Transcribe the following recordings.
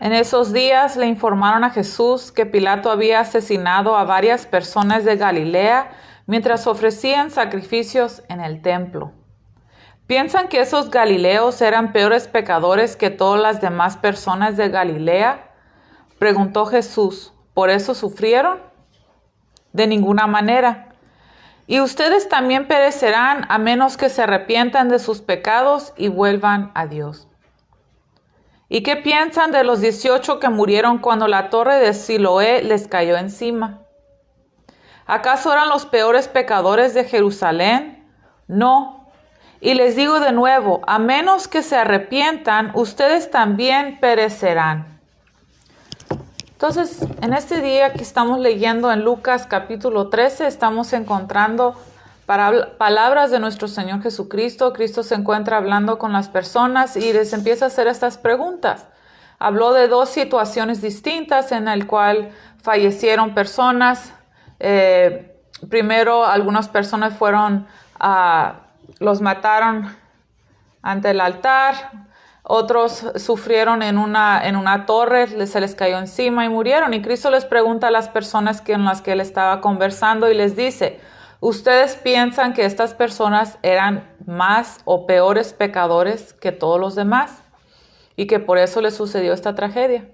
En esos días le informaron a Jesús que Pilato había asesinado a varias personas de Galilea mientras ofrecían sacrificios en el templo. ¿Piensan que esos galileos eran peores pecadores que todas las demás personas de Galilea? Preguntó Jesús. ¿Por eso sufrieron? De ninguna manera. Y ustedes también perecerán a menos que se arrepientan de sus pecados y vuelvan a Dios. ¿Y qué piensan de los 18 que murieron cuando la torre de Siloé les cayó encima? ¿Acaso eran los peores pecadores de Jerusalén? No. Y les digo de nuevo, a menos que se arrepientan, ustedes también perecerán. Entonces, en este día que estamos leyendo en Lucas capítulo 13, estamos encontrando palabras de nuestro Señor Jesucristo. Cristo se encuentra hablando con las personas y les empieza a hacer estas preguntas. Habló de dos situaciones distintas en las cuales fallecieron personas. Primero, algunas personas los mataron ante el altar. Otros sufrieron en una torre, se les cayó encima y murieron. Y Cristo les pregunta a las personas con las que él estaba conversando y les dice, ¿ustedes piensan que estas personas eran más o peores pecadores que todos los demás? Y que por eso les sucedió esta tragedia.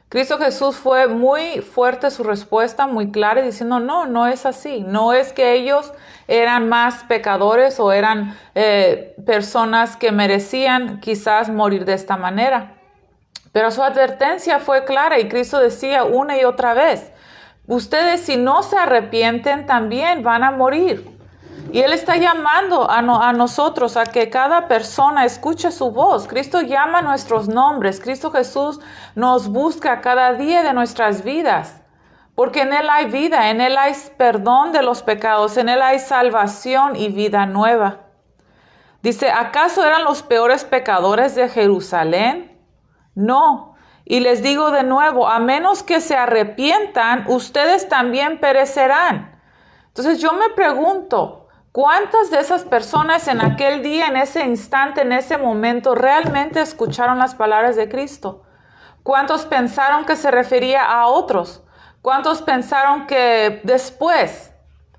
Cristo Jesús fue muy fuerte su respuesta, muy clara, diciendo, no es así. No es que ellos eran más pecadores o eran personas que merecían quizás morir de esta manera. Pero su advertencia fue clara y Cristo decía una y otra vez, ustedes si no se arrepienten también van a morir. Y Él está llamando a nosotros a que cada persona escuche su voz. Cristo llama nuestros nombres. Cristo Jesús nos busca cada día de nuestras vidas. Porque en Él hay vida, en Él hay perdón de los pecados, en Él hay salvación y vida nueva. Dice, ¿acaso eran los peores pecadores de Jerusalén? No. Y les digo de nuevo, a menos que se arrepientan, ustedes también perecerán. Entonces yo me pregunto, ¿cuántas de esas personas en aquel día, en ese instante, en ese momento, realmente escucharon las palabras de Cristo? ¿Cuántos pensaron que se refería a otros? ¿Cuántos pensaron que después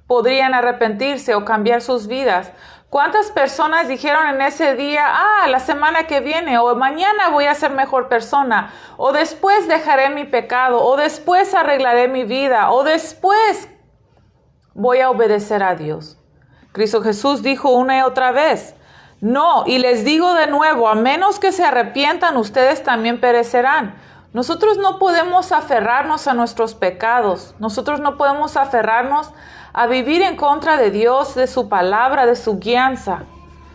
podrían arrepentirse o cambiar sus vidas? ¿Cuántas personas dijeron en ese día, la semana que viene o mañana voy a ser mejor persona? O después dejaré mi pecado, o después arreglaré mi vida, o después voy a obedecer a Dios. Cristo Jesús dijo una y otra vez, no, y les digo de nuevo, a menos que se arrepientan, ustedes también perecerán. Nosotros no podemos aferrarnos a nuestros pecados. Nosotros no podemos aferrarnos a vivir en contra de Dios, de su palabra, de su guianza.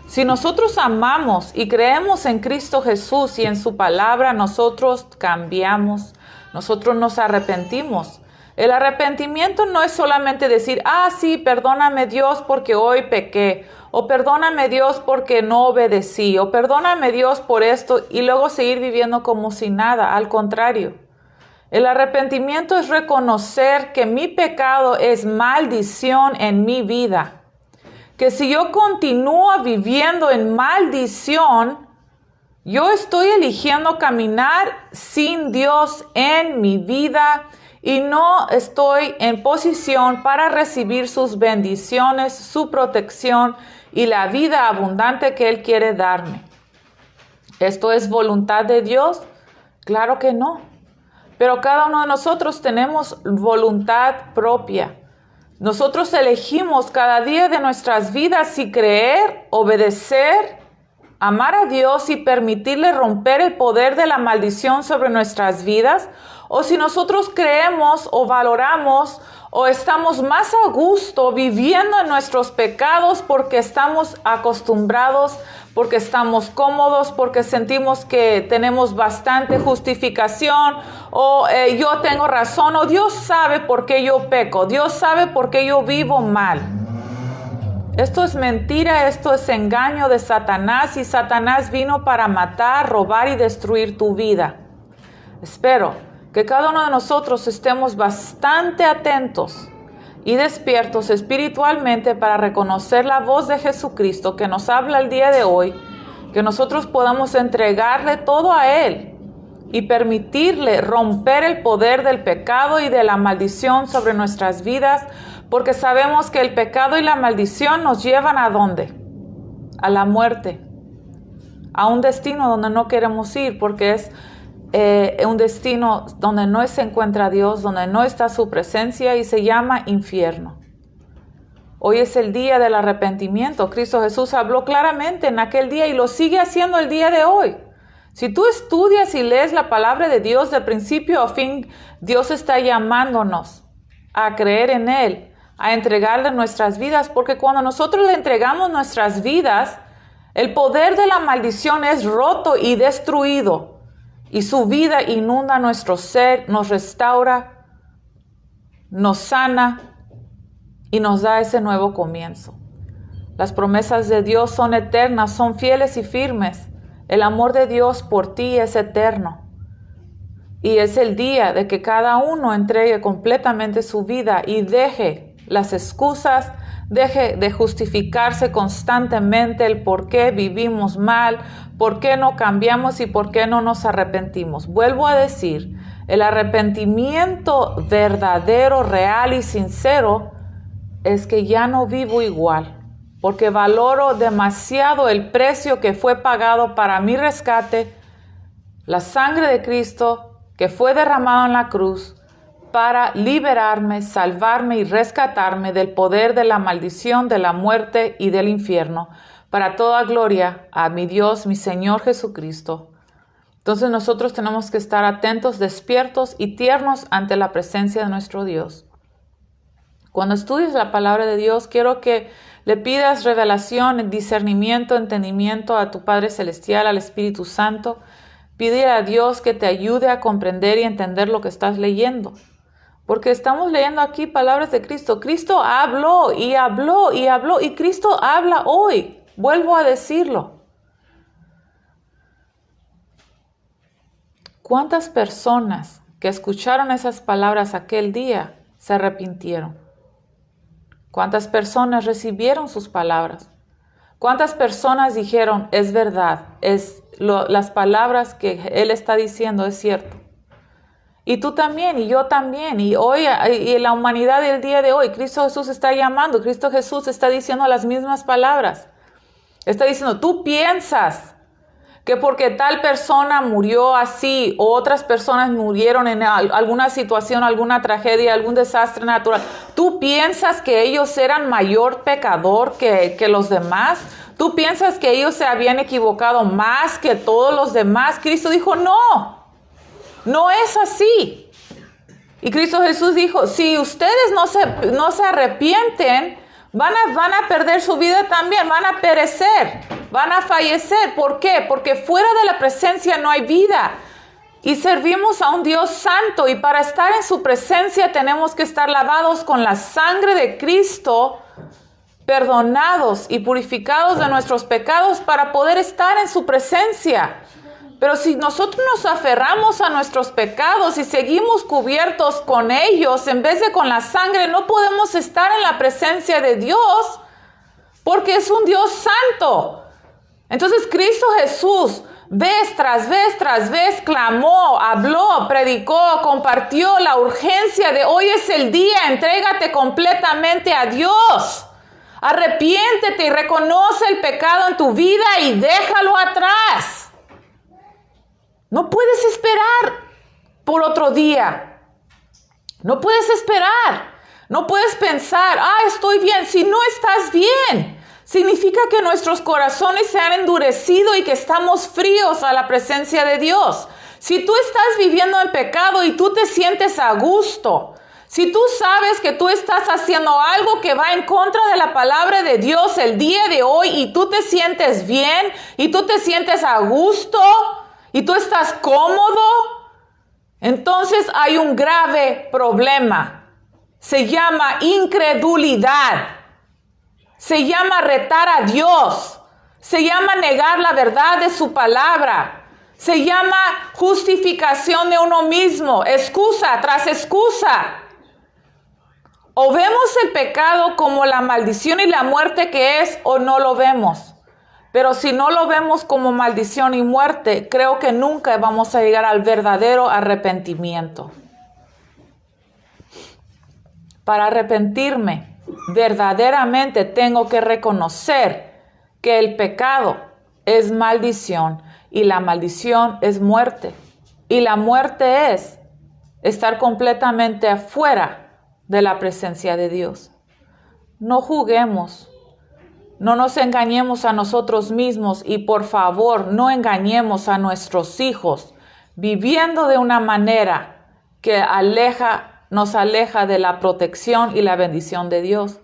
Si nosotros amamos y creemos en Cristo Jesús y en su palabra, nosotros cambiamos, nosotros nos arrepentimos. El arrepentimiento no es solamente decir, sí, perdóname Dios porque hoy pequé, o perdóname Dios porque no obedecí, o perdóname Dios por esto, y luego seguir viviendo como si nada. Al contrario, el arrepentimiento es reconocer que mi pecado es maldición en mi vida, que si yo continúo viviendo en maldición, yo estoy eligiendo caminar sin Dios en mi vida y no estoy en posición para recibir sus bendiciones, su protección y la vida abundante que Él quiere darme. ¿Esto es voluntad de Dios? Claro que no. Pero cada uno de nosotros tenemos voluntad propia. Nosotros elegimos cada día de nuestras vidas si creer, obedecer, amar a Dios y permitirle romper el poder de la maldición sobre nuestras vidas, o si nosotros creemos o valoramos o estamos más a gusto viviendo en nuestros pecados porque estamos acostumbrados, porque estamos cómodos, porque sentimos que tenemos bastante justificación, o yo tengo razón, o Dios sabe por qué yo peco, Dios sabe por qué yo vivo mal. Esto es mentira, esto es engaño de Satanás, y Satanás vino para matar, robar y destruir tu vida. Espero que cada uno de nosotros estemos bastante atentos y despiertos espiritualmente para reconocer la voz de Jesucristo que nos habla el día de hoy, que nosotros podamos entregarle todo a Él y permitirle romper el poder del pecado y de la maldición sobre nuestras vidas, porque sabemos que el pecado y la maldición nos llevan ¿a dónde? A la muerte, a un destino donde no queremos ir, porque es un destino donde no se encuentra Dios, donde no está su presencia, y se llama infierno. Hoy es el día del arrepentimiento. Cristo Jesús habló claramente en aquel día y lo sigue haciendo el día de hoy. Si tú estudias y lees la palabra de Dios de principio a fin, Dios está llamándonos a creer en Él, a entregarle nuestras vidas, porque cuando nosotros le entregamos nuestras vidas, el poder de la maldición es roto y destruido, y su vida inunda nuestro ser, nos restaura, nos sana y nos da ese nuevo comienzo. Las promesas de Dios son eternas, son fieles y firmes. El amor de Dios por ti es eterno. Y es el día de que cada uno entregue completamente su vida y deje las excusas, deje de justificarse constantemente el por qué vivimos mal, por qué no cambiamos y por qué no nos arrepentimos. Vuelvo a decir, el arrepentimiento verdadero, real y sincero es que ya no vivo igual, porque valoro demasiado el precio que fue pagado para mi rescate, la sangre de Cristo que fue derramado en la cruz para liberarme, salvarme y rescatarme del poder de la maldición, de la muerte y del infierno, para toda gloria a mi Dios, mi Señor Jesucristo. Entonces nosotros tenemos que estar atentos, despiertos y tiernos ante la presencia de nuestro Dios. Cuando estudies la palabra de Dios, quiero que le pidas revelación, discernimiento, entendimiento a tu Padre Celestial, al Espíritu Santo. Pide a Dios que te ayude a comprender y entender lo que estás leyendo. Porque estamos leyendo aquí palabras de Cristo. Cristo habló y habló y habló, y Cristo habla hoy. Vuelvo a decirlo. ¿Cuántas personas que escucharon esas palabras aquel día se arrepintieron? ¿Cuántas personas recibieron sus palabras? ¿Cuántas personas dijeron, es verdad, las palabras que Él está diciendo es cierto? Y tú también, y yo también, y hoy, y la humanidad del día de hoy, Cristo Jesús está llamando, Cristo Jesús está diciendo las mismas palabras. Está diciendo, tú piensas que porque tal persona murió así, o otras personas murieron en alguna situación, alguna tragedia, algún desastre natural, ¿tú piensas que ellos eran mayor pecador que los demás? ¿Tú piensas que ellos se habían equivocado más que todos los demás? Cristo dijo, no es así. Y Cristo Jesús dijo, si ustedes no se arrepienten, van a perder su vida también, van a perecer, van a fallecer. ¿Por qué? Porque fuera de la presencia no hay vida. Y servimos a un Dios santo, y para estar en su presencia tenemos que estar lavados con la sangre de Cristo, perdonados y purificados de nuestros pecados para poder estar en su presencia. Pero si nosotros nos aferramos a nuestros pecados y seguimos cubiertos con ellos en vez de con la sangre, no podemos estar en la presencia de Dios, porque es un Dios santo. Entonces Cristo Jesús, vez tras vez, clamó, habló, predicó, compartió la urgencia de hoy es el día, entrégate completamente a Dios. Arrepiéntete y reconoce el pecado en tu vida y déjalo atrás. No puedes esperar por otro día. No puedes esperar. No puedes pensar, estoy bien. Si no estás bien, significa que nuestros corazones se han endurecido y que estamos fríos a la presencia de Dios. Si tú estás viviendo en pecado y tú te sientes a gusto, si tú sabes que tú estás haciendo algo que va en contra de la palabra de Dios el día de hoy y tú te sientes bien y tú te sientes a gusto y tú estás cómodo, entonces hay un grave problema. Se llama incredulidad. Se llama retar a Dios. Se llama negar la verdad de su palabra. Se llama justificación de uno mismo, excusa tras excusa. O vemos el pecado como la maldición y la muerte que es, o no lo vemos. Pero si no lo vemos como maldición y muerte, creo que nunca vamos a llegar al verdadero arrepentimiento. Para arrepentirme, verdaderamente tengo que reconocer que el pecado es maldición y la maldición es muerte. Y la muerte es estar completamente afuera de la presencia de Dios. No juguemos. No nos engañemos a nosotros mismos y por favor no engañemos a nuestros hijos viviendo de una manera que nos aleja de la protección y la bendición de Dios.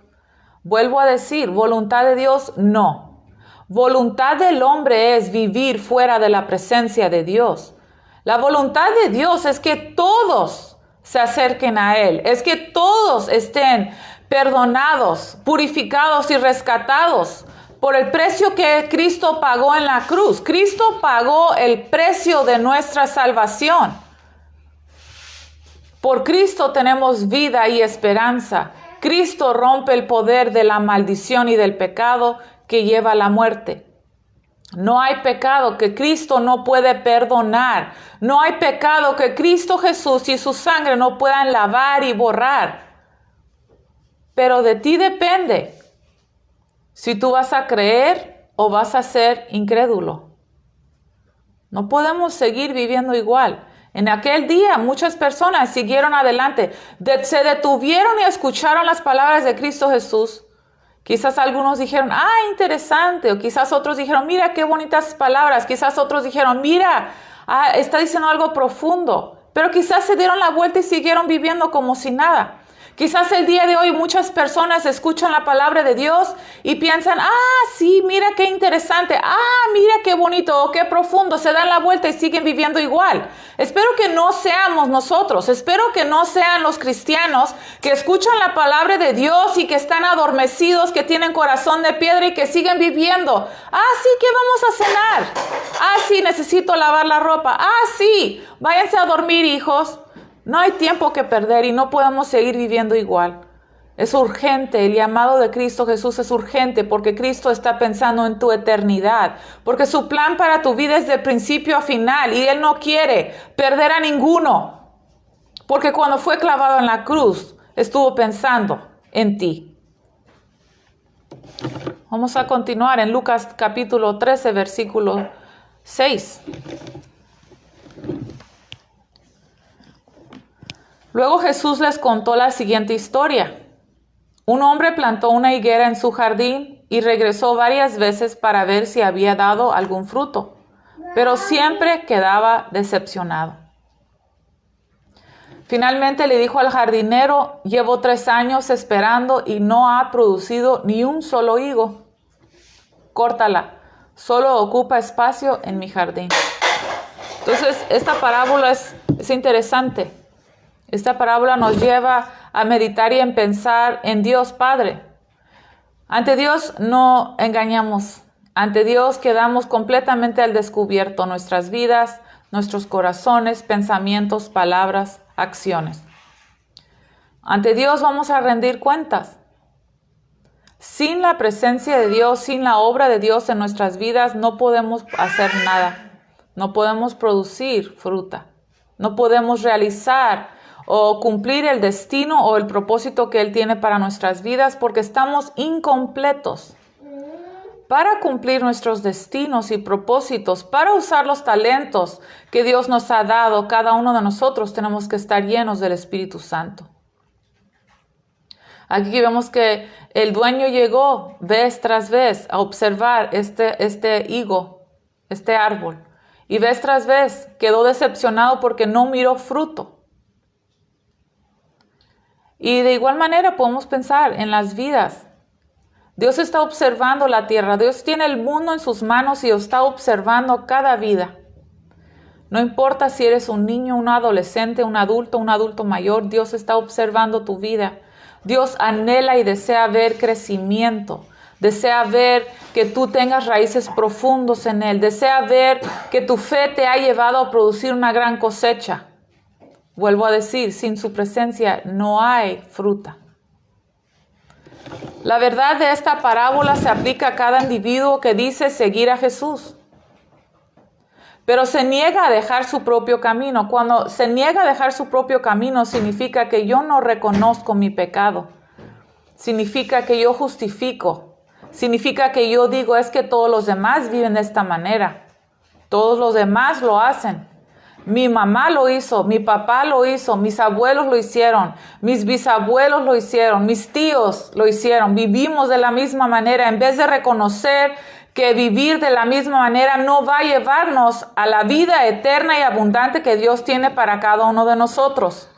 Vuelvo a decir, voluntad de Dios, no. Voluntad del hombre es vivir fuera de la presencia de Dios. La voluntad de Dios es que todos se acerquen a Él, es que todos estén perdonados, purificados y rescatados por el precio que Cristo pagó en la cruz. Cristo pagó el precio de nuestra salvación. Por Cristo tenemos vida y esperanza. Cristo rompe el poder de la maldición y del pecado que lleva a la muerte. No hay pecado que Cristo no puede perdonar. No hay pecado que Cristo Jesús y su sangre no puedan lavar y borrar. Pero de ti depende si tú vas a creer o vas a ser incrédulo. No podemos seguir viviendo igual. En aquel día muchas personas siguieron adelante, se detuvieron y escucharon las palabras de Cristo Jesús. Quizás algunos dijeron, interesante, o quizás otros dijeron, mira qué bonitas palabras. Quizás otros dijeron, mira, está diciendo algo profundo. Pero quizás se dieron la vuelta y siguieron viviendo como si nada. Quizás el día de hoy muchas personas escuchan la palabra de Dios y piensan, sí, mira qué interesante, mira qué bonito o qué profundo, se dan la vuelta y siguen viviendo igual. Espero que no seamos nosotros, espero que no sean los cristianos que escuchan la palabra de Dios y que están adormecidos, que tienen corazón de piedra y que siguen viviendo. Sí, ¿qué vamos a cenar? Sí, necesito lavar la ropa. Sí, váyanse a dormir, hijos. No hay tiempo que perder y no podemos seguir viviendo igual. Es urgente, el llamado de Cristo Jesús es urgente porque Cristo está pensando en tu eternidad, porque su plan para tu vida es de principio a final y Él no quiere perder a ninguno, porque cuando fue clavado en la cruz estuvo pensando en ti. Vamos a continuar en Lucas capítulo 13, versículo 6. Luego Jesús les contó la siguiente historia. Un hombre plantó una higuera en su jardín y regresó varias veces para ver si había dado algún fruto, pero siempre quedaba decepcionado. Finalmente le dijo al jardinero, llevo 3 años esperando y no ha producido ni un solo higo. Córtala, solo ocupa espacio en mi jardín. Entonces, esta parábola es interesante. Esta parábola nos lleva a meditar y en pensar en Dios Padre. Ante Dios no engañamos. Ante Dios quedamos completamente al descubierto nuestras vidas, nuestros corazones, pensamientos, palabras, acciones. Ante Dios vamos a rendir cuentas. Sin la presencia de Dios, sin la obra de Dios en nuestras vidas, no podemos hacer nada. No podemos producir fruta. No podemos realizar o cumplir el destino o el propósito que Él tiene para nuestras vidas porque estamos incompletos. Para cumplir nuestros destinos y propósitos, para usar los talentos que Dios nos ha dado, cada uno de nosotros tenemos que estar llenos del Espíritu Santo. Aquí vemos que el dueño llegó vez tras vez a observar este higo, este árbol, y vez tras vez quedó decepcionado porque no miró fruto. Y de igual manera podemos pensar en las vidas. Dios está observando la tierra. Dios tiene el mundo en sus manos y está observando cada vida. No importa si eres un niño, un adolescente, un adulto mayor, Dios está observando tu vida. Dios anhela y desea ver crecimiento. Desea ver que tú tengas raíces profundos en Él. Desea ver que tu fe te ha llevado a producir una gran cosecha. Vuelvo a decir, sin su presencia no hay fruta. La verdad de esta parábola se aplica a cada individuo que dice seguir a Jesús, pero se niega a dejar su propio camino. Cuando se niega a dejar su propio camino, significa que yo no reconozco mi pecado. Significa que yo justifico. Significa que yo digo, es que todos los demás viven de esta manera. Todos los demás lo hacen. Mi mamá lo hizo, mi papá lo hizo, mis abuelos lo hicieron, mis bisabuelos lo hicieron, mis tíos lo hicieron. Vivimos de la misma manera. En vez de reconocer que vivir de la misma manera no va a llevarnos a la vida eterna y abundante que Dios tiene para cada uno de nosotros.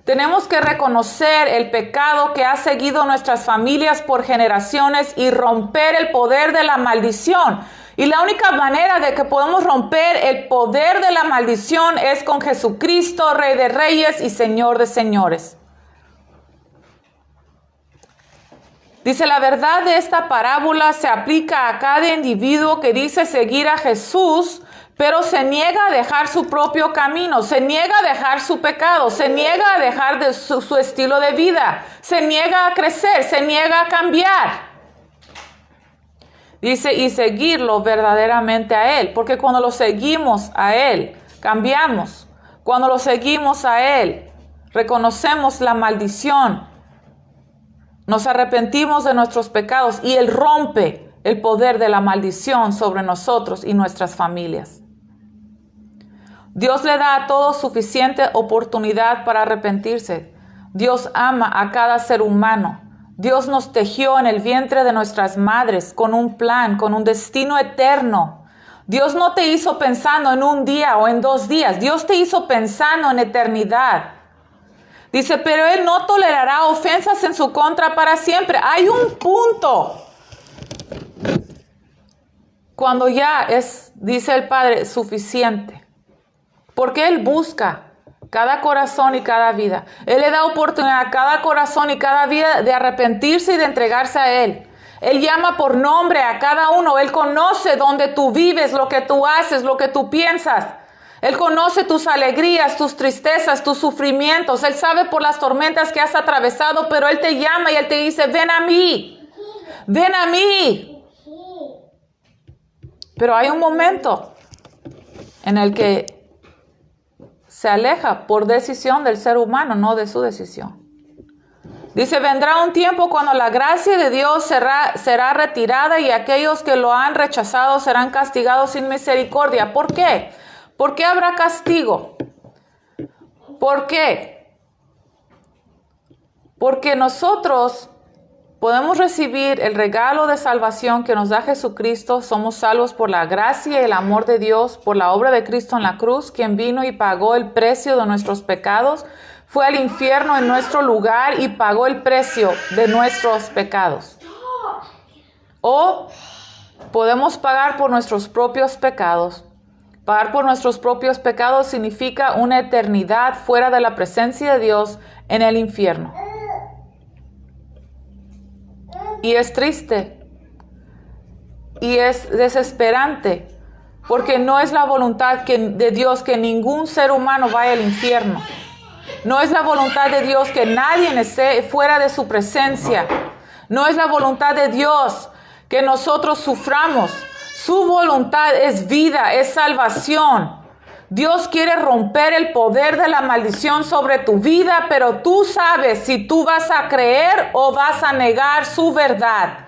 Tenemos que reconocer el pecado que ha seguido nuestras familias por generaciones y romper el poder de la maldición. Y la única manera de que podemos romper el poder de la maldición es con Jesucristo, Rey de Reyes y Señor de Señores. Dice, la verdad de esta parábola se aplica a cada individuo que dice seguir a Jesús, pero se niega a dejar su propio camino, se niega a dejar su pecado, se niega a dejar de su estilo de vida, se niega a crecer, se niega a cambiar. Dice, y seguirlo verdaderamente a Él, porque cuando lo seguimos a Él, cambiamos. Cuando lo seguimos a Él, reconocemos la maldición. Nos arrepentimos de nuestros pecados y Él rompe el poder de la maldición sobre nosotros y nuestras familias. Dios le da a todos suficiente oportunidad para arrepentirse. Dios ama a cada ser humano. Dios nos tejió en el vientre de nuestras madres con un plan, con un destino eterno. Dios no te hizo pensando en un día o en 2 días. Dios te hizo pensando en eternidad. Dice, pero Él no tolerará ofensas en su contra para siempre. Hay un punto cuando ya es, dice el Padre, suficiente. Porque Él busca cada corazón y cada vida. Él le da oportunidad a cada corazón y cada vida de arrepentirse y de entregarse a Él. Él llama por nombre a cada uno. Él conoce dónde tú vives, lo que tú haces, lo que tú piensas. Él conoce tus alegrías, tus tristezas, tus sufrimientos. Él sabe por las tormentas que has atravesado, pero Él te llama y Él te dice, ven a mí, ven a mí. Pero hay un momento en el que se aleja por decisión del ser humano, no de su decisión. Dice, vendrá un tiempo cuando la gracia de Dios será retirada y aquellos que lo han rechazado serán castigados sin misericordia. ¿Por qué? ¿Por qué habrá castigo? ¿Por qué? Porque nosotros podemos recibir el regalo de salvación que nos da Jesucristo. Somos salvos por la gracia y el amor de Dios, por la obra de Cristo en la cruz, quien vino y pagó el precio de nuestros pecados. Fue al infierno en nuestro lugar y pagó el precio de nuestros pecados. O podemos pagar por nuestros propios pecados. Pagar por nuestros propios pecados significa una eternidad fuera de la presencia de Dios en el infierno. Y es triste y es desesperante porque no es la voluntad de Dios que ningún ser humano vaya al infierno. No es la voluntad de Dios que nadie esté fuera de su presencia. No es la voluntad de Dios que nosotros suframos. Su voluntad es vida, es salvación. Dios quiere romper el poder de la maldición sobre tu vida, pero tú sabes si tú vas a creer o vas a negar su verdad.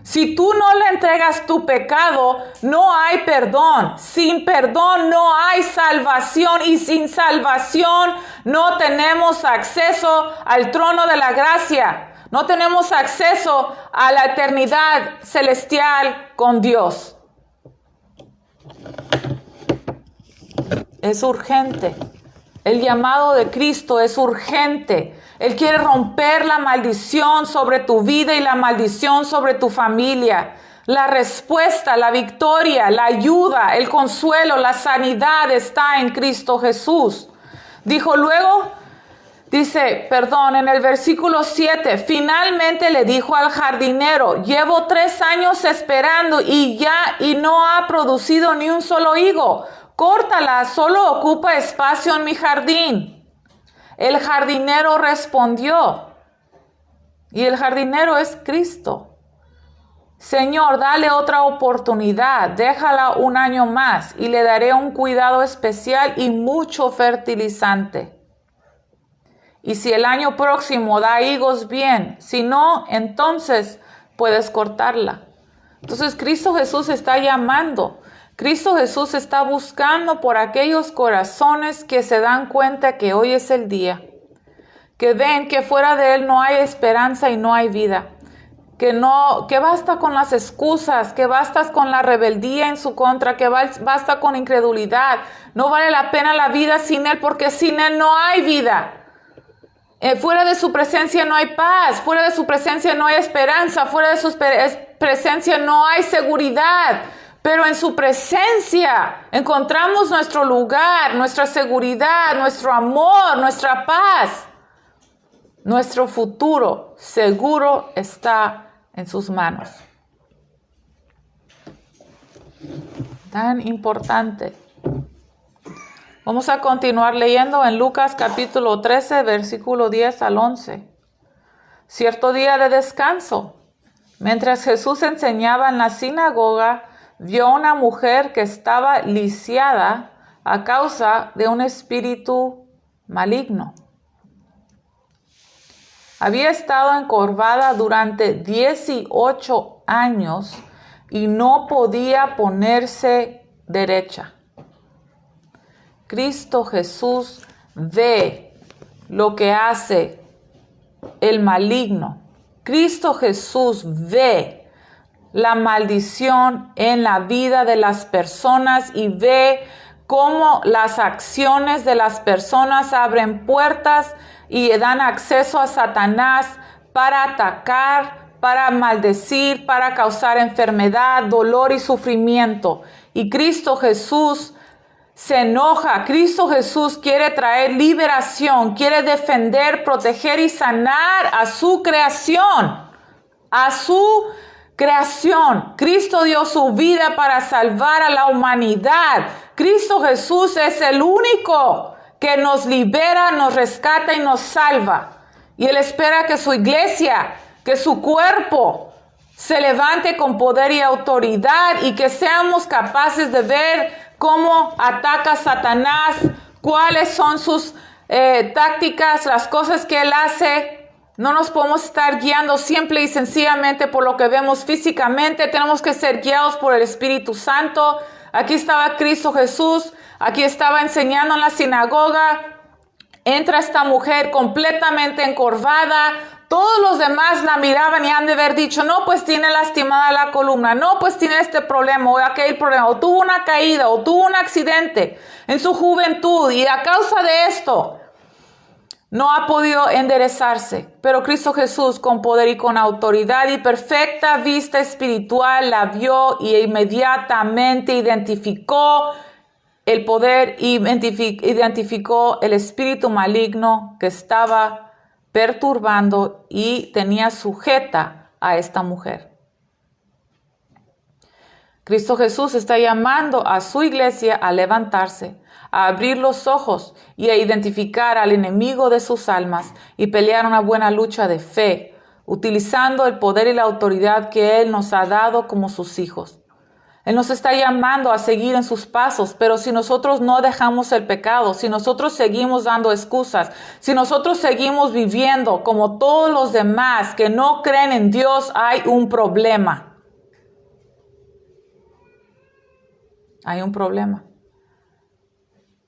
Si tú no le entregas tu pecado, no hay perdón. Sin perdón no hay salvación y sin salvación no tenemos acceso al trono de la gracia. No tenemos acceso a la eternidad celestial con Dios. Es urgente. El llamado de Cristo es urgente. Él quiere romper la maldición sobre tu vida y la maldición sobre tu familia. La respuesta, la victoria, la ayuda, el consuelo, la sanidad está en Cristo Jesús. Dijo luego, en el versículo 7, finalmente le dijo al jardinero, llevo 3 años esperando y no ha producido ni un solo higo. Córtala, solo ocupa espacio en mi jardín. El jardinero respondió, Y el jardinero es Cristo. Señor, dale otra oportunidad, déjala un año más y le daré un cuidado especial y mucho fertilizante. Y si el año próximo da higos, bien, si no, entonces puedes cortarla. Entonces Cristo Jesús está llamando. Cristo Jesús está buscando por aquellos corazones que se dan cuenta que hoy es el día, que ven que fuera de Él no hay esperanza y no hay vida, que basta con las excusas, que basta con la rebeldía en su contra, que basta con incredulidad. No vale la pena la vida sin Él, porque sin Él no hay vida. Fuera de su presencia no hay paz, fuera de su presencia no hay esperanza, fuera de su presencia no hay seguridad. Pero en su presencia encontramos nuestro lugar, nuestra seguridad, nuestro amor, nuestra paz. Nuestro futuro seguro está en sus manos. Tan importante. Vamos a continuar leyendo en Lucas capítulo 13, versículo 10 al 11. Cierto día de descanso, mientras Jesús enseñaba en la sinagoga, vio una mujer que estaba lisiada a causa de un espíritu maligno. Había estado encorvada durante 18 años y no podía ponerse derecha. Cristo Jesús ve lo que hace el maligno. Cristo Jesús ve la maldición en la vida de las personas y ve cómo las acciones de las personas abren puertas y dan acceso a Satanás para atacar, para maldecir, para causar enfermedad, dolor y sufrimiento. Y Cristo Jesús se enoja. Cristo Jesús quiere traer liberación, quiere defender, proteger y sanar a su creación. A su creación. Cristo dio su vida para salvar a la humanidad. Cristo Jesús es el único que nos libera, nos rescata y nos salva. Y Él espera que su iglesia, que su cuerpo se levante con poder y autoridad y que seamos capaces de ver cómo ataca Satanás, cuáles son sus tácticas, las cosas que él hace. No nos podemos estar guiando simple y sencillamente por lo que vemos físicamente. Tenemos que ser guiados por el Espíritu Santo. Aquí estaba Cristo Jesús, aquí estaba enseñando en la sinagoga. Entra esta mujer completamente encorvada. Todos los demás la miraban y han de haber dicho, no, pues tiene lastimada la columna, no, pues tiene este problema o aquel problema, o tuvo una caída, o tuvo un accidente en su juventud y a causa de esto no ha podido enderezarse. Pero Cristo Jesús, con poder y con autoridad y perfecta vista espiritual, la vio y inmediatamente identificó el poder y identificó el espíritu maligno que estaba perturbando y tenía sujeta a esta mujer. Cristo Jesús está llamando a su iglesia a levantarse, a abrir los ojos y a identificar al enemigo de sus almas y pelear una buena lucha de fe, utilizando el poder y la autoridad que Él nos ha dado como sus hijos. Él nos está llamando a seguir en sus pasos, pero si nosotros no dejamos el pecado, si nosotros seguimos dando excusas, si nosotros seguimos viviendo como todos los demás que no creen en Dios, hay un problema. Hay un problema.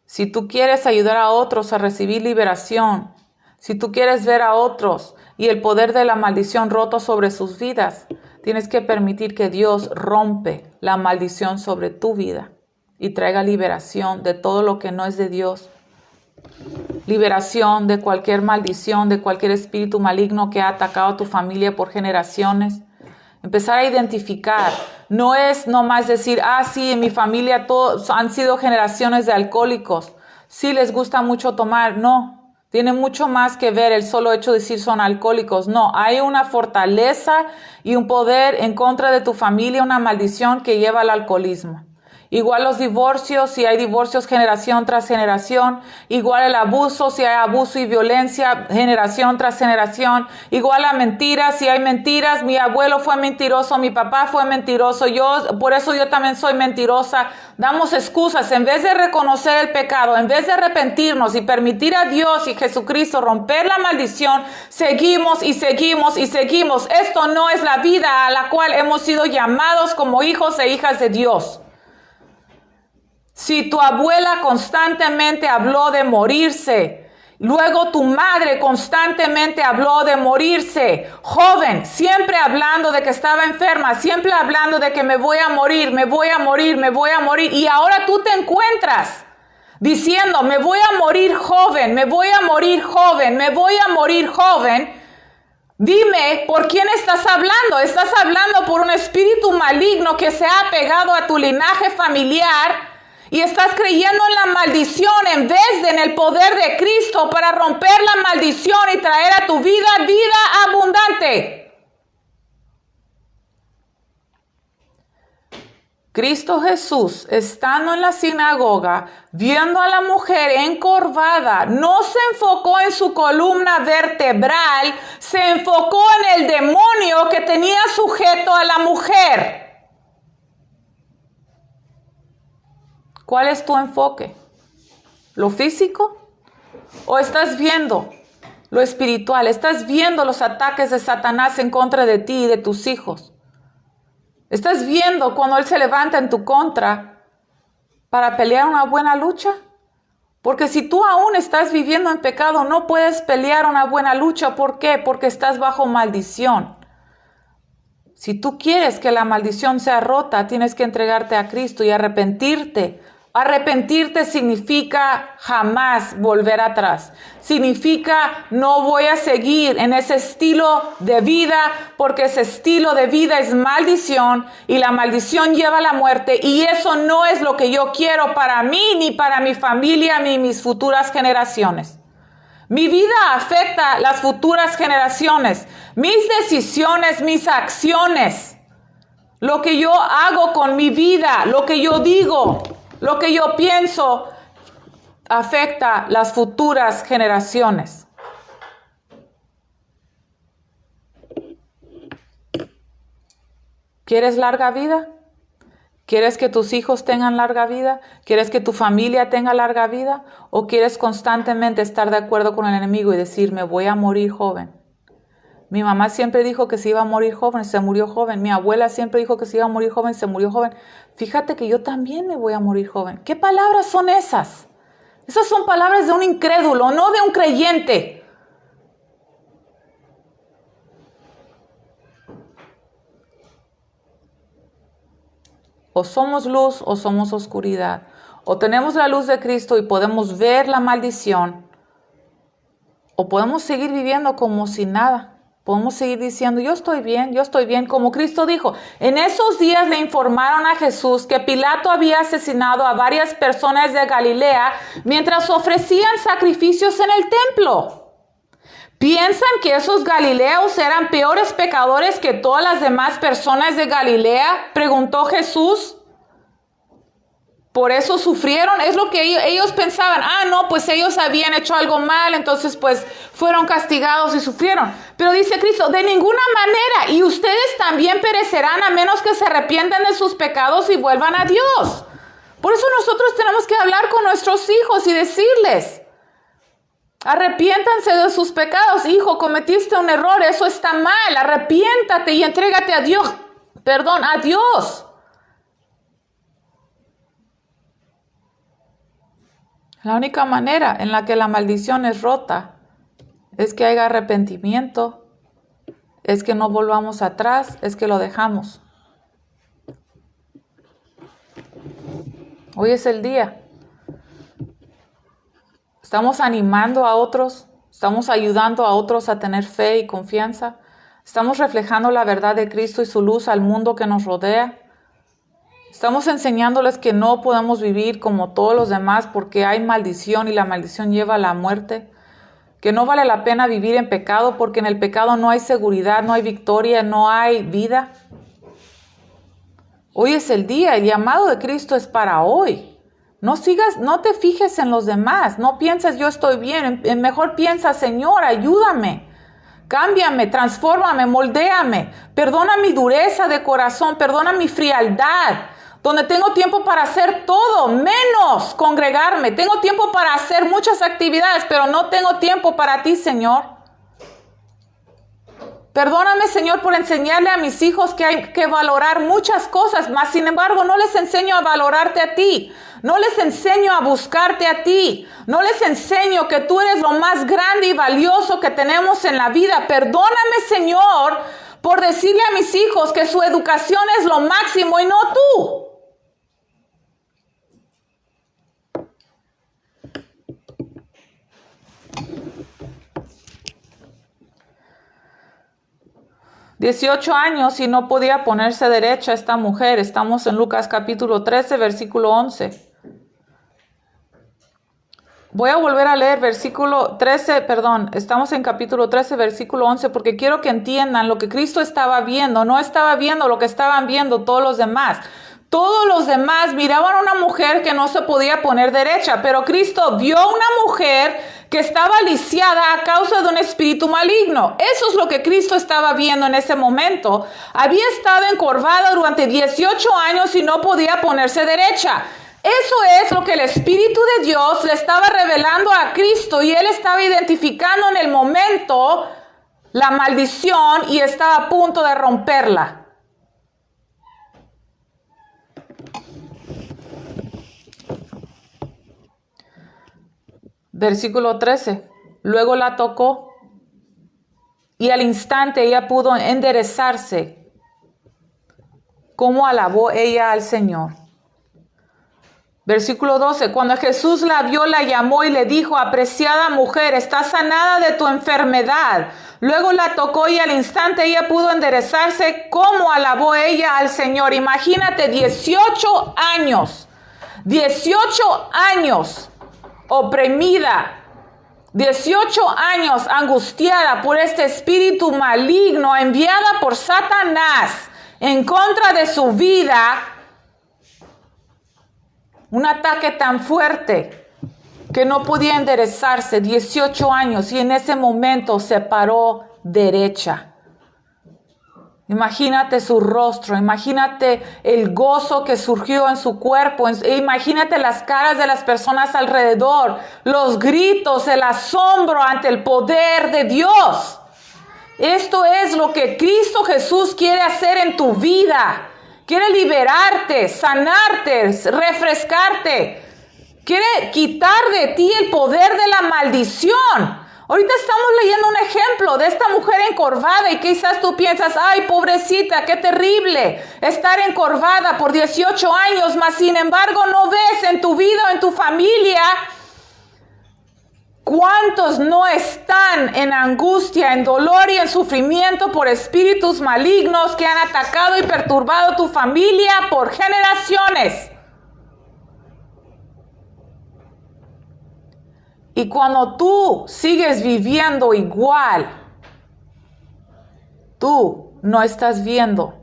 Si tú quieres ayudar a otros a recibir liberación, si tú quieres ver a otros y el poder de la maldición roto sobre sus vidas, tienes que permitir que Dios rompe la maldición sobre tu vida y traiga liberación de todo lo que no es de Dios. Liberación de cualquier maldición, de cualquier espíritu maligno que ha atacado a tu familia por generaciones. Empezar a identificar. No es nomás decir, sí, en mi familia todos han sido generaciones de alcohólicos. Sí, les gusta mucho tomar. No. Tiene mucho más que ver el solo hecho de decir son alcohólicos. No, hay una fortaleza y un poder en contra de tu familia, una maldición que lleva al alcoholismo. Igual los divorcios, si hay divorcios generación tras generación. Igual el abuso, si hay abuso y violencia generación tras generación. Igual la mentira, si hay mentiras. Mi abuelo fue mentiroso, mi papá fue mentiroso. Por eso yo también soy mentirosa. Damos excusas. En vez de reconocer el pecado, en vez de arrepentirnos y permitir a Dios y Jesucristo romper la maldición, seguimos y seguimos y seguimos. Esto no es la vida a la cual hemos sido llamados como hijos e hijas de Dios. Si tu abuela constantemente habló de morirse, luego tu madre constantemente habló de morirse, joven, siempre hablando de que estaba enferma, siempre hablando de que me voy a morir, me voy a morir, me voy a morir, y ahora tú te encuentras diciendo, me voy a morir joven, me voy a morir joven, me voy a morir joven. Dime, ¿por quién estás hablando? Estás hablando por un espíritu maligno que se ha pegado a tu linaje familiar y estás creyendo en la maldición en vez de en el poder de Cristo para romper la maldición y traer a tu vida vida abundante. Cristo Jesús, estando en la sinagoga, viendo a la mujer encorvada, no se enfocó en su columna vertebral, se enfocó en el demonio que tenía sujeto a la mujer. ¿Cuál es tu enfoque? ¿Lo físico? ¿O estás viendo lo espiritual? ¿Estás viendo los ataques de Satanás en contra de ti y de tus hijos? ¿Estás viendo cuando él se levanta en tu contra para pelear una buena lucha? Porque si tú aún estás viviendo en pecado, no puedes pelear una buena lucha. ¿Por qué? Porque estás bajo maldición. Si tú quieres que la maldición sea rota, tienes que entregarte a Cristo y arrepentirte. Arrepentirte significa jamás volver atrás. Significa no voy a seguir en ese estilo de vida porque ese estilo de vida es maldición y la maldición lleva a la muerte y eso no es lo que yo quiero para mí, ni para mi familia, ni mis futuras generaciones. Mi vida afecta a las futuras generaciones, mis decisiones, mis acciones, lo que yo hago con mi vida, lo que yo digo. Lo que yo pienso afecta las futuras generaciones. ¿Quieres larga vida? ¿Quieres que tus hijos tengan larga vida? ¿Quieres que tu familia tenga larga vida? ¿O quieres constantemente estar de acuerdo con el enemigo y decir, me voy a morir joven? Mi mamá siempre dijo que se iba a morir joven, se murió joven. Mi abuela siempre dijo que se iba a morir joven, se murió joven. Fíjate que yo también me voy a morir joven. ¿Qué palabras son esas? Esas son palabras de un incrédulo, no de un creyente. O somos luz o somos oscuridad. O tenemos la luz de Cristo y podemos ver la maldición. O podemos seguir viviendo como si nada. Podemos seguir diciendo, yo estoy bien, como Cristo dijo. En esos días le informaron a Jesús que Pilato había asesinado a varias personas de Galilea mientras ofrecían sacrificios en el templo. ¿Piensan que esos galileos eran peores pecadores que todas las demás personas de Galilea? Preguntó Jesús. Por eso sufrieron, es lo que ellos pensaban. No, pues ellos habían hecho algo mal, entonces pues fueron castigados y sufrieron. Pero dice Cristo, de ninguna manera, y ustedes también perecerán a menos que se arrepientan de sus pecados y vuelvan a Dios. Por eso nosotros tenemos que hablar con nuestros hijos y decirles, arrepiéntanse de sus pecados. Hijo, cometiste un error, eso está mal, arrepiéntate y entrégate a Dios. A Dios. La única manera en la que la maldición es rota es que haya arrepentimiento, es que no volvamos atrás, es que lo dejamos. Hoy es el día. Estamos animando a otros, estamos ayudando a otros a tener fe y confianza, estamos reflejando la verdad de Cristo y su luz al mundo que nos rodea. Estamos enseñándoles que no podemos vivir como todos los demás porque hay maldición y la maldición lleva a la muerte. Que no vale la pena vivir en pecado porque en el pecado no hay seguridad, no hay victoria, no hay vida. Hoy es el día, el llamado de Cristo es para hoy. No te fijes en los demás, no pienses yo estoy bien, mejor piensa, Señor, ayúdame, cámbiame, transfórmame, moldéame, perdona mi dureza de corazón, perdona mi frialdad, donde tengo tiempo para hacer todo, menos congregarme, tengo tiempo para hacer muchas actividades, pero no tengo tiempo para ti, Señor. Perdóname, Señor, por enseñarle a mis hijos que hay que valorar muchas cosas, mas sin embargo no les enseño a valorarte a ti, no les enseño a buscarte a ti, no les enseño que tú eres lo más grande y valioso que tenemos en la vida. Perdóname, Señor, por decirle a mis hijos que su educación es lo máximo y no tú. $18 y no podía ponerse derecha esta mujer. Estamos en Lucas capítulo 13, versículo 11. Voy a volver a leer estamos en capítulo 13, versículo 11, porque quiero que entiendan lo que Cristo estaba viendo. No estaba viendo lo que estaban viendo todos los demás. Todos los demás miraban a una mujer que no se podía poner derecha, pero Cristo vio a una mujer que estaba lisiada a causa de un espíritu maligno. Eso es lo que Cristo estaba viendo en ese momento. Había estado encorvada durante 18 años y no podía ponerse derecha. Eso es lo que el Espíritu de Dios le estaba revelando a Cristo, y él estaba identificando en el momento la maldición y estaba a punto de romperla. Versículo 13. Luego la tocó y al instante ella pudo enderezarse. ¿Cómo alabó ella al Señor? Versículo 12. Cuando Jesús la vio, la llamó y le dijo: apreciada mujer, estás sanada de tu enfermedad. Luego la tocó y al instante ella pudo enderezarse. ¿Cómo alabó ella al Señor? Imagínate, 18 años. 18 años oprimida, 18 años angustiada por este espíritu maligno enviada por Satanás en contra de su vida. Un ataque tan fuerte que no podía enderezarse, 18 años, y en ese momento se paró derecha. Imagínate su rostro, imagínate el gozo que surgió en su cuerpo, imagínate las caras de las personas alrededor, los gritos, el asombro ante el poder de Dios. Esto es lo que Cristo Jesús quiere hacer en tu vida. Quiere liberarte, sanarte, refrescarte. Quiere quitar de ti el poder de la maldición. Ahorita estamos leyendo un ejemplo de esta mujer encorvada y quizás tú piensas: ay, pobrecita, qué terrible estar encorvada por 18 años, mas sin embargo no ves en tu vida o en tu familia cuántos no están en angustia, en dolor y en sufrimiento por espíritus malignos que han atacado y perturbado tu familia por generaciones. Y cuando tú sigues viviendo igual, tú no estás viendo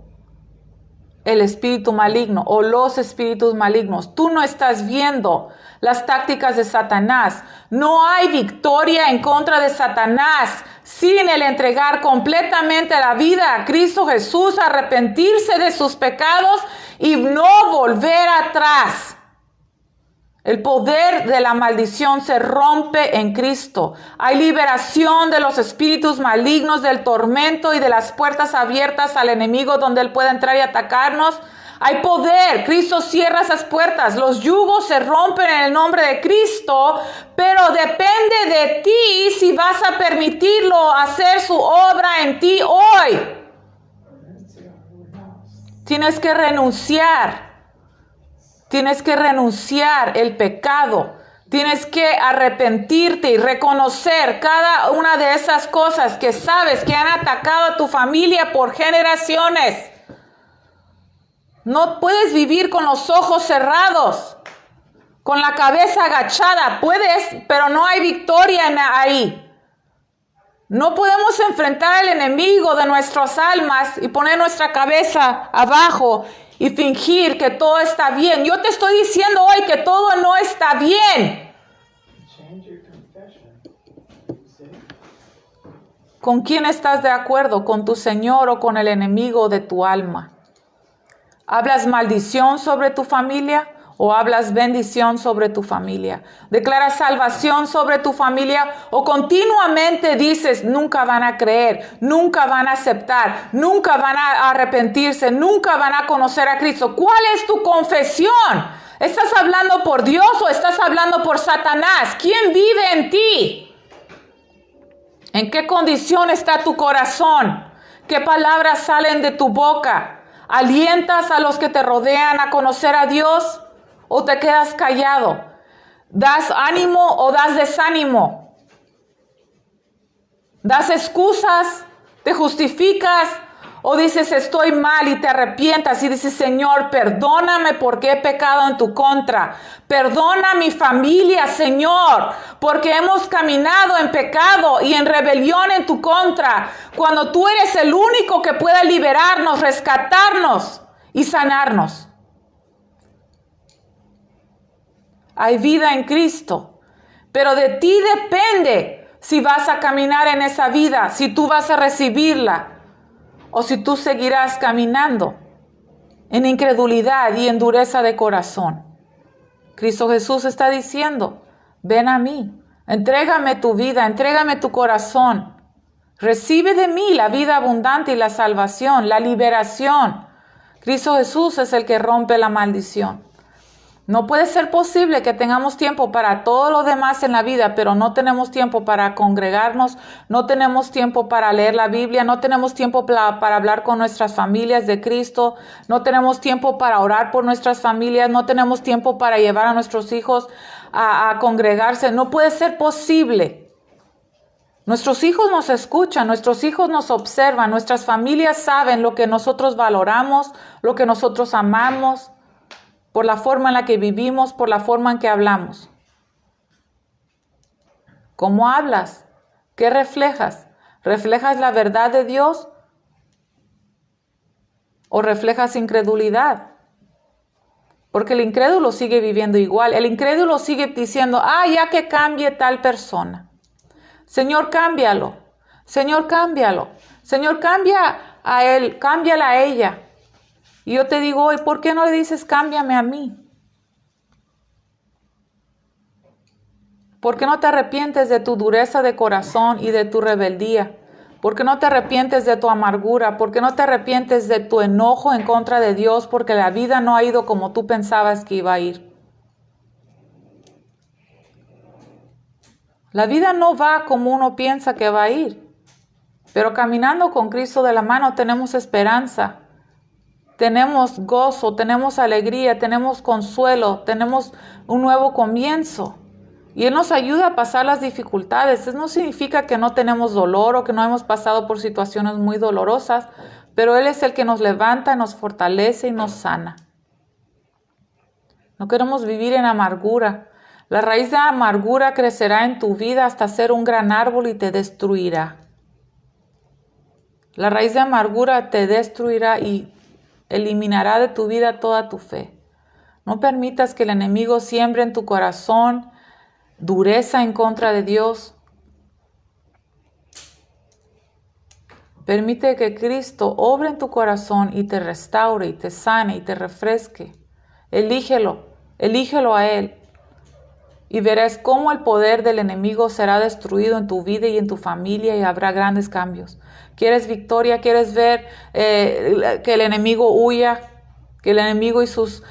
el espíritu maligno o los espíritus malignos. Tú no estás viendo las tácticas de Satanás. No hay victoria en contra de Satanás sin el entregar completamente la vida a Cristo Jesús, arrepentirse de sus pecados y no volver atrás. El poder de la maldición se rompe en Cristo. Hay liberación de los espíritus malignos, del tormento y de las puertas abiertas al enemigo donde él puede entrar y atacarnos. Hay poder. Cristo cierra esas puertas. Los yugos se rompen en el nombre de Cristo, pero depende de ti si vas a permitirlo hacer su obra en ti hoy. Tienes que renunciar. Tienes que renunciar el pecado. Tienes que arrepentirte y reconocer cada una de esas cosas que sabes que han atacado a tu familia por generaciones. No puedes vivir con los ojos cerrados, con la cabeza agachada. Puedes, pero no hay victoria ahí. No podemos enfrentar al enemigo de nuestras almas y poner nuestra cabeza abajo y fingir que todo está bien. Yo te estoy diciendo hoy que todo no está bien. ¿Con quién estás de acuerdo? ¿Con tu Señor o con el enemigo de tu alma? ¿Hablas maldición sobre tu familia o hablas bendición sobre tu familia? ¿Declaras salvación sobre tu familia o continuamente dices nunca van a creer, nunca van a aceptar, nunca van a arrepentirse, nunca van a conocer a Cristo? ¿Cuál es tu confesión? ¿Estás hablando por Dios o estás hablando por Satanás? ¿Quién vive en ti? ¿En qué condición está tu corazón? ¿Qué palabras salen de tu boca? ¿Alientas a los que te rodean a conocer a Dios o te quedas callado? ¿Das ánimo o das desánimo? ¿Das excusas? ¿Te justificas? ¿O dices estoy mal y te arrepientas y dices Señor, perdóname porque he pecado en tu contra? Perdona a mi familia, Señor, porque hemos caminado en pecado y en rebelión en tu contra, cuando tú eres el único que puede liberarnos, rescatarnos y sanarnos. Hay vida en Cristo, pero de ti depende si vas a caminar en esa vida, si tú vas a recibirla o si tú seguirás caminando en incredulidad y en dureza de corazón. Cristo Jesús está diciendo, ven a mí, entrégame tu vida, entrégame tu corazón. Recibe de mí la vida abundante y la salvación, la liberación. Cristo Jesús es el que rompe la maldición. No puede ser posible que tengamos tiempo para todo lo demás en la vida, pero no tenemos tiempo para congregarnos, no tenemos tiempo para leer la Biblia, no tenemos tiempo para hablar con nuestras familias de Cristo, no tenemos tiempo para orar por nuestras familias, no tenemos tiempo para llevar a nuestros hijos a congregarse. No puede ser posible. Nuestros hijos nos escuchan, nuestros hijos nos observan, nuestras familias saben lo que nosotros valoramos, lo que nosotros amamos, por la forma en la que vivimos, por la forma en que hablamos. ¿Cómo hablas? ¿Qué reflejas? ¿Reflejas la verdad de Dios o reflejas incredulidad? Porque el incrédulo sigue viviendo igual. El incrédulo sigue diciendo, ya que cambie tal persona. Señor, cámbialo. Señor, cámbialo. Señor, cambia a él, cámbiala a ella. Y yo te digo hoy, ¿por qué no le dices cámbiame a mí? ¿Por qué no te arrepientes de tu dureza de corazón y de tu rebeldía? ¿Por qué no te arrepientes de tu amargura? ¿Por qué no te arrepientes de tu enojo en contra de Dios porque la vida no ha ido como tú pensabas que iba a ir? La vida no va como uno piensa que va a ir, pero caminando con Cristo de la mano tenemos esperanza. Tenemos gozo, tenemos alegría, tenemos consuelo, tenemos un nuevo comienzo. Y Él nos ayuda a pasar las dificultades. Eso no significa que no tenemos dolor o que no hemos pasado por situaciones muy dolorosas, pero Él es el que nos levanta, nos fortalece y nos sana. No queremos vivir en amargura. La raíz de amargura crecerá en tu vida hasta ser un gran árbol y te destruirá. La raíz de amargura te destruirá y eliminará de tu vida toda tu fe. No permitas que el enemigo siembre en tu corazón dureza en contra de Dios. Permite que Cristo obre en tu corazón y te restaure y te sane y te refresque. Elígelo a Él. Y verás cómo el poder del enemigo será destruido en tu vida y en tu familia y habrá grandes cambios. ¿Quieres victoria? ¿Quieres ver que el enemigo huya? ¿Que el enemigo y sus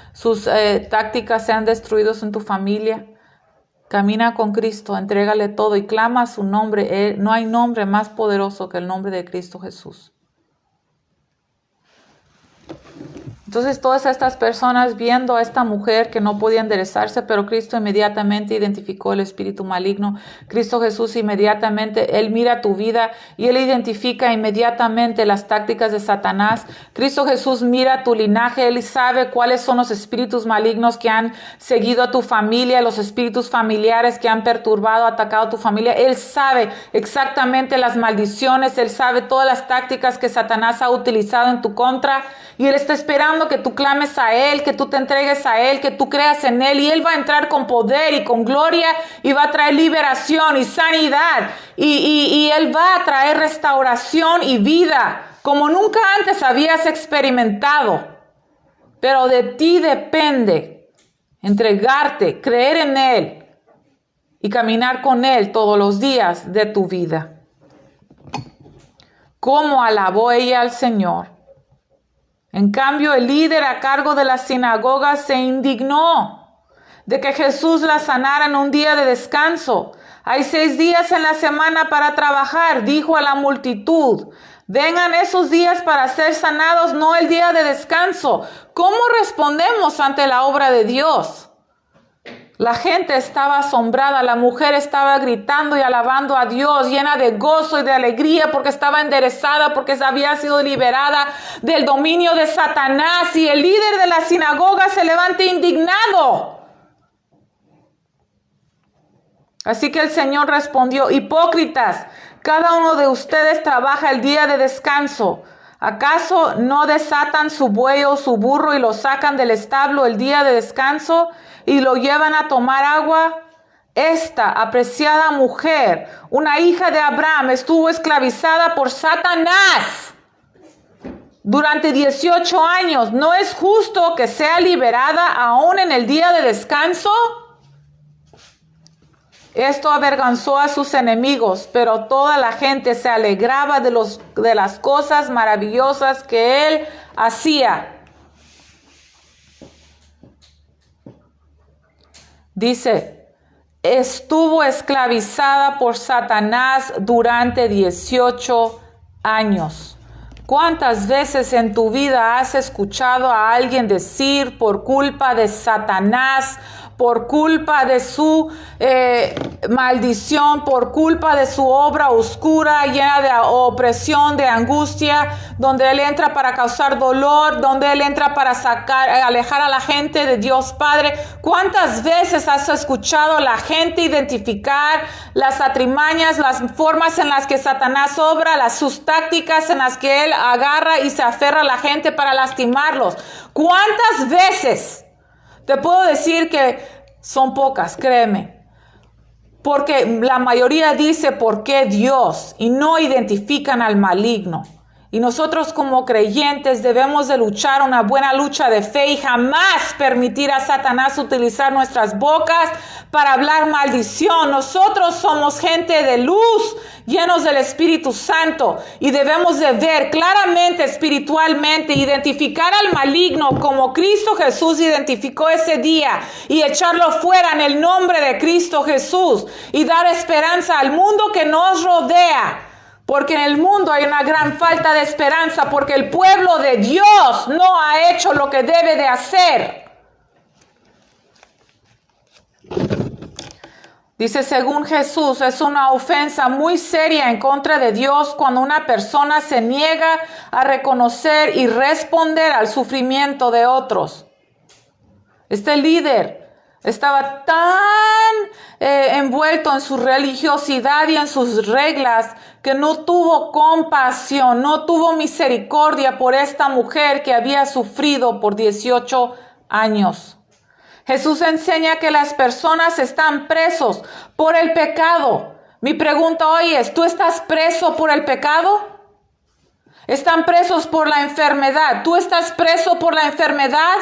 tácticas sean destruidos en tu familia? Camina con Cristo, entrégale todo y clama su nombre. No hay nombre más poderoso que el nombre de Cristo Jesús. Entonces todas estas personas viendo a esta mujer que no podía enderezarse, pero Cristo inmediatamente identificó el espíritu maligno. Cristo Jesús inmediatamente, Él mira tu vida y Él identifica inmediatamente las tácticas de Satanás. Cristo Jesús mira tu linaje, Él sabe cuáles son los espíritus malignos que han seguido a tu familia, los espíritus familiares que han perturbado, atacado a tu familia. Él sabe exactamente las maldiciones, Él sabe todas las tácticas que Satanás ha utilizado en tu contra y Él está esperando que tú clames a Él, que tú te entregues a Él, que tú creas en Él y Él va a entrar con poder y con gloria y va a traer liberación y sanidad y Él va a traer restauración y vida como nunca antes habías experimentado. Pero de ti depende entregarte, creer en Él y caminar con Él todos los días de tu vida. ¿Cómo alabó ella al Señor? En cambio, el líder a cargo de la sinagoga se indignó de que Jesús la sanara en un día de descanso. Hay 6 días en la semana para trabajar, dijo a la multitud. Vengan esos días para ser sanados, no el día de descanso. ¿Cómo respondemos ante la obra de Dios? La gente estaba asombrada, la mujer estaba gritando y alabando a Dios, llena de gozo y de alegría porque estaba enderezada, porque había sido liberada del dominio de Satanás. Y el líder de la sinagoga se levanta indignado. Así que el Señor respondió: hipócritas, cada uno de ustedes trabaja el día de descanso. ¿Acaso no desatan su buey o su burro y lo sacan del establo el día de descanso y lo llevan a tomar agua? Esta apreciada mujer, una hija de Abraham, estuvo esclavizada por Satanás durante 18 años. ¿No es justo que sea liberada aún en el día de descanso? Esto avergonzó a sus enemigos, pero toda la gente se alegraba de las cosas maravillosas que él hacía. Dice, estuvo esclavizada por Satanás durante 18 años. ¿Cuántas veces en tu vida has escuchado a alguien decir por culpa de Satanás, por culpa de su maldición, por culpa de su obra oscura, llena de opresión, de angustia, donde él entra para causar dolor, donde él entra para alejar a la gente de Dios Padre? ¿Cuántas veces has escuchado a la gente identificar las artimañas, las formas en las que Satanás obra, sus tácticas en las que él agarra y se aferra a la gente para lastimarlos? ¿Cuántas veces? Te puedo decir que son pocas, créeme. Porque la mayoría dice ¿por qué Dios? Y no identifican al maligno. Y nosotros como creyentes debemos de luchar una buena lucha de fe y jamás permitir a Satanás utilizar nuestras bocas para hablar maldición. Nosotros somos gente de luz, llenos del Espíritu Santo, y debemos de ver claramente, espiritualmente, identificar al maligno como Cristo Jesús identificó ese día y echarlo fuera en el nombre de Cristo Jesús y dar esperanza al mundo que nos rodea. Porque en el mundo hay una gran falta de esperanza, porque el pueblo de Dios no ha hecho lo que debe de hacer. Dice, según Jesús, es una ofensa muy seria en contra de Dios cuando una persona se niega a reconocer y responder al sufrimiento de otros. Este líder estaba tan envuelto en su religiosidad y en sus reglas que no tuvo compasión, no tuvo misericordia por esta mujer que había sufrido por 18 años. Jesús enseña que las personas están presos por el pecado. Mi pregunta hoy es, ¿tú estás preso por el pecado? ¿Están presos por la enfermedad? ¿Tú estás preso por la enfermedad?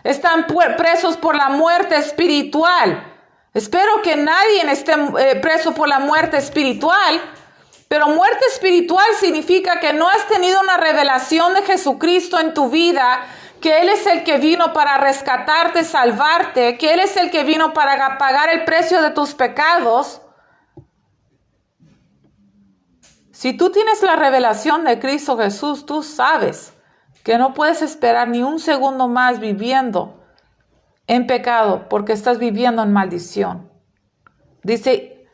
Están presos por la muerte espiritual. Espero que nadie esté preso por la muerte espiritual, pero muerte espiritual significa que no has tenido una revelación de Jesucristo en tu vida, que Él es el que vino para rescatarte, salvarte, que Él es el que vino para pagar el precio de tus pecados. Si tú tienes la revelación de Cristo Jesús, tú sabes que no puedes esperar ni un segundo más viviendo en pecado porque estás viviendo en maldición. Dice,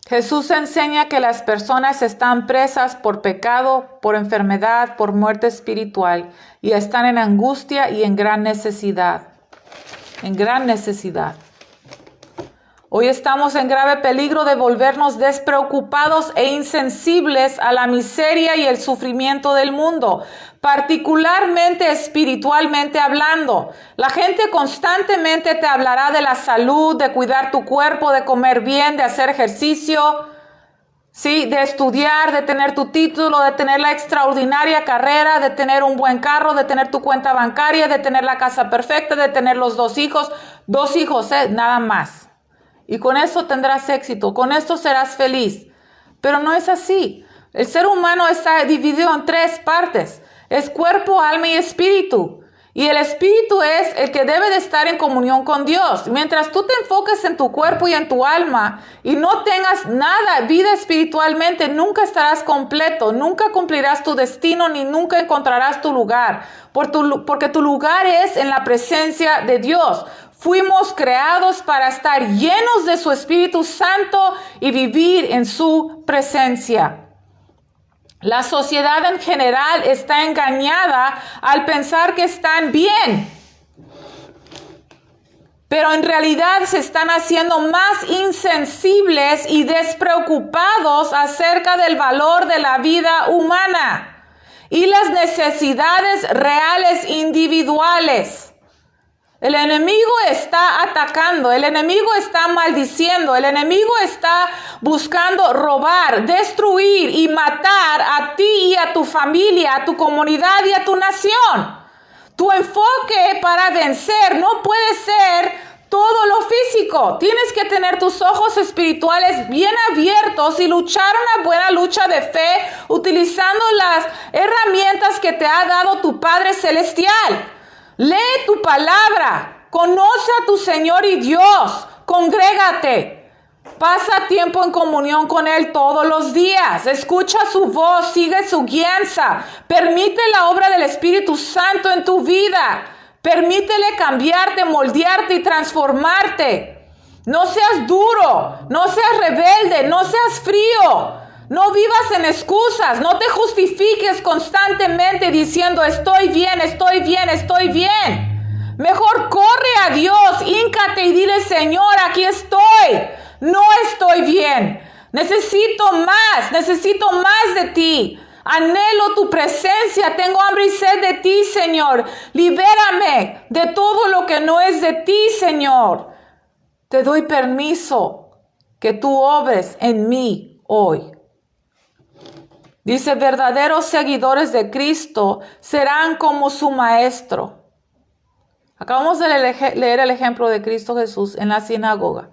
Jesús enseña que las personas están presas por pecado, por enfermedad, por muerte espiritual y están en angustia y en gran necesidad. En gran necesidad. Hoy estamos en grave peligro de volvernos despreocupados e insensibles a la miseria y el sufrimiento del mundo, particularmente espiritualmente hablando. La gente constantemente te hablará de la salud, de cuidar tu cuerpo, de comer bien, de hacer ejercicio, ¿sí? De estudiar, de tener tu título, de tener la extraordinaria carrera, de tener un buen carro, de tener tu cuenta bancaria, de tener la casa perfecta, de tener los 2 hijos, nada más. Y con eso tendrás éxito, con esto serás feliz. Pero no es así. El ser humano está dividido en 3 partes. Es cuerpo, alma y espíritu. Y el espíritu es el que debe de estar en comunión con Dios. Mientras tú te enfoques en tu cuerpo y en tu alma y no tengas nada, vida espiritualmente, nunca estarás completo, nunca cumplirás tu destino ni nunca encontrarás tu lugar. Porque tu lugar es en la presencia de Dios. Fuimos creados para estar llenos de su Espíritu Santo y vivir en su presencia. La sociedad en general está engañada al pensar que están bien, pero en realidad se están haciendo más insensibles y despreocupados acerca del valor de la vida humana y las necesidades reales individuales. El enemigo está atacando, el enemigo está maldiciendo, el enemigo está buscando robar, destruir y matar a ti y a tu familia, a tu comunidad y a tu nación. Tu enfoque para vencer no puede ser todo lo físico. Tienes que tener tus ojos espirituales bien abiertos y luchar una buena lucha de fe utilizando las herramientas que te ha dado tu Padre Celestial. Lee tu palabra, conoce a tu Señor y Dios, congrégate, pasa tiempo en comunión con Él todos los días, escucha su voz, sigue su guianza, permite la obra del Espíritu Santo en tu vida, permítele cambiarte, moldearte y transformarte. No seas duro, no seas rebelde, no seas frío. No vivas en excusas, no te justifiques constantemente diciendo estoy bien, estoy bien, estoy bien. Mejor corre a Dios, híncate y dile Señor, aquí estoy, no estoy bien. Necesito más de ti. Anhelo tu presencia, tengo hambre y sed de ti, Señor. Libérame de todo lo que no es de ti, Señor. Te doy permiso que tú obres en mí hoy. Dice, verdaderos seguidores de Cristo serán como su Maestro. Acabamos de leer el ejemplo de Cristo Jesús en la sinagoga.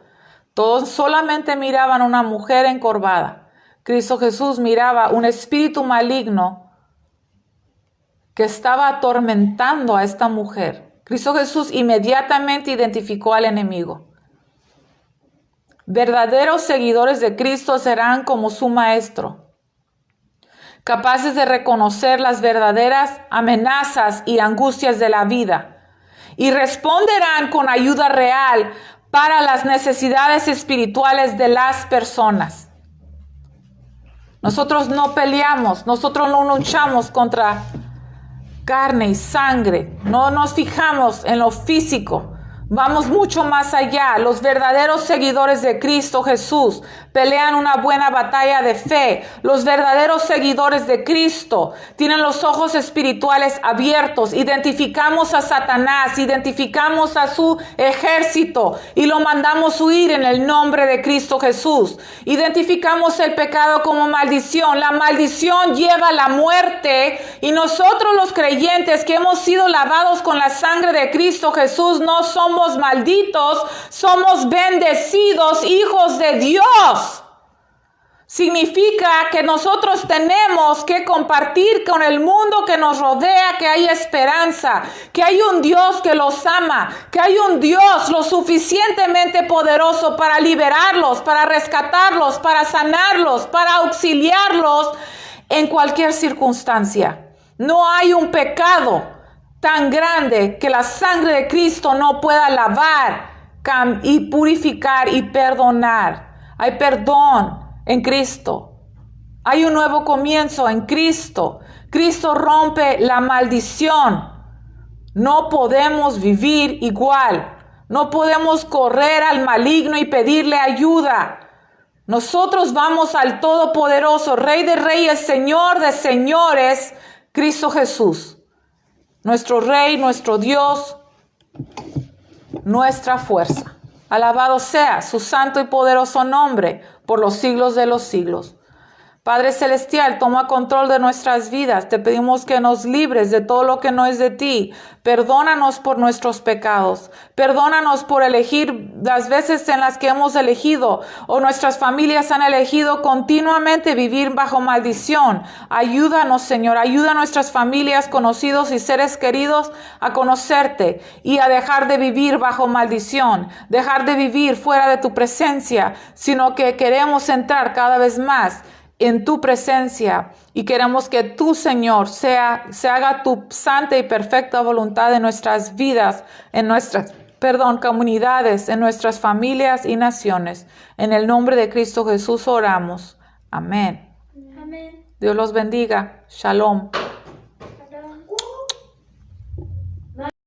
Todos solamente miraban a una mujer encorvada. Cristo Jesús miraba un espíritu maligno que estaba atormentando a esta mujer. Cristo Jesús inmediatamente identificó al enemigo. Verdaderos seguidores de Cristo serán como su Maestro, capaces de reconocer las verdaderas amenazas y angustias de la vida y responderán con ayuda real para las necesidades espirituales de las personas. Nosotros no peleamos, nosotros no luchamos contra carne y sangre, no nos fijamos en lo físico. Vamos mucho más allá. Los verdaderos seguidores de Cristo Jesús pelean una buena batalla de fe. Los verdaderos seguidores de Cristo tienen los ojos espirituales abiertos. Identificamos a Satanás, identificamos a su ejército y lo mandamos huir en el nombre de Cristo Jesús. Identificamos el pecado como maldición. La maldición lleva a la muerte y nosotros los creyentes que hemos sido lavados con la sangre de Cristo Jesús no somos malditos, somos bendecidos, hijos de Dios. Significa que nosotros tenemos que compartir con el mundo que nos rodea que hay esperanza, que hay un Dios que los ama, que hay un Dios lo suficientemente poderoso para liberarlos, para rescatarlos, para sanarlos, para auxiliarlos en cualquier circunstancia. No hay un pecado tan grande que la sangre de Cristo no pueda lavar y purificar y perdonar. Hay perdón en Cristo. Hay un nuevo comienzo en Cristo. Cristo rompe la maldición. No podemos vivir igual. No podemos correr al maligno y pedirle ayuda. Nosotros vamos al Todopoderoso, Rey de Reyes, Señor de Señores, Cristo Jesús. Nuestro Rey, nuestro Dios, nuestra fuerza. Alabado sea su santo y poderoso nombre por los siglos de los siglos. Padre Celestial, toma control de nuestras vidas. Te pedimos que nos libres de todo lo que no es de ti. Perdónanos por nuestros pecados. Perdónanos por elegir las veces en las que hemos elegido o nuestras familias han elegido continuamente vivir bajo maldición. Ayúdanos, Señor. Ayuda a nuestras familias, conocidos y seres queridos a conocerte y a dejar de vivir bajo maldición. Dejar de vivir fuera de tu presencia, sino que queremos entrar cada vez más en tu presencia y queremos que tú, Señor, se haga tu santa y perfecta voluntad en nuestras vidas, en nuestras, comunidades, en nuestras familias y naciones. En el nombre de Cristo Jesús oramos. Amén. Amén. Dios los bendiga. Shalom.